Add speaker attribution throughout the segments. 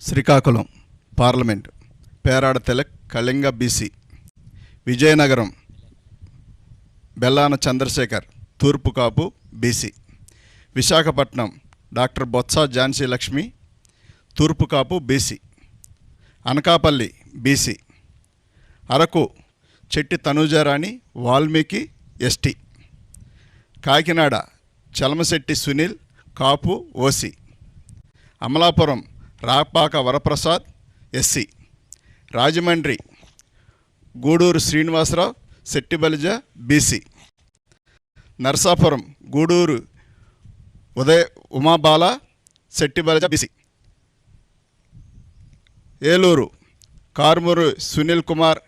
Speaker 1: Srikakulam parliament Perada Tilak Kalinga BC, Vizianagaram Bellana Chandrasekhar తూర్పు Kapu BC, Visakhapatnam doctor Botcha Jhansi Lakshmi తూర్పు Kapu BC, Anakapalli BC, Araku Chetti Tanujarani Valmiki ST, Kakinada Chalamasetti Sunil Kapu OC, Amalapuram Rapaka Varaprasad SC, Rajahmundry Gudur Srinivasarao Settibalija BC, Narsapuram Gudur Umabala Settibalija BC, Eluru Karmuru Sunil Kumar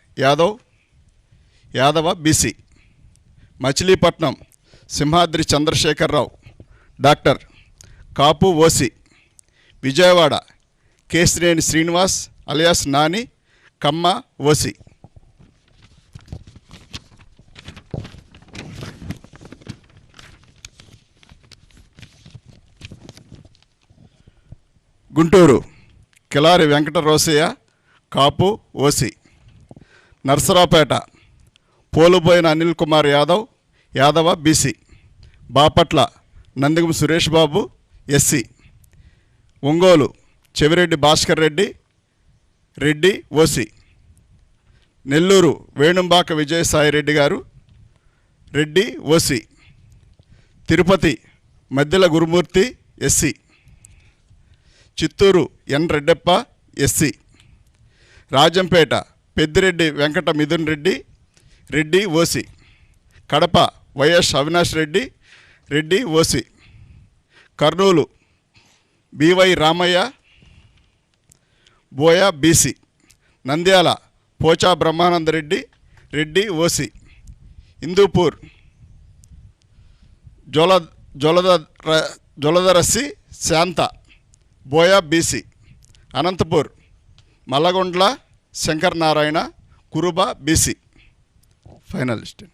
Speaker 1: Yadava BC, Machilipatnam Simhadri Chandrasekhararao doctor Kapu OC, Vijayawada Kesineni Srinivas alias Nani Kamma OC. Guntur Kilari Venkata Rosaiah కాపు OC, Narasaraopet Polubhoina Anil Kumar Yadava BC, Bapatla Nandigam Suresh Babu SC, Ongole Chevireddy Bhaskar Reddy OC, Nellore Venumbaka Vijayasai Reddy గారు Reddy OC, Tirupati Maddela Gurumoorthy SC, Chittoor N Reddeppa SC, Rajampet Peddireddy Venkata Mithun Reddy OC, Kadapa YS Avinash Reddy OC, Kurnool BY Ramaiah Boya BC, Nandyal Pocha Brahmananda Reddy OC, Hindupur Joladarasi Shantha Boya BC, Anantapur Mallagondla Shankar Narayana Kuruba BC. Finalist.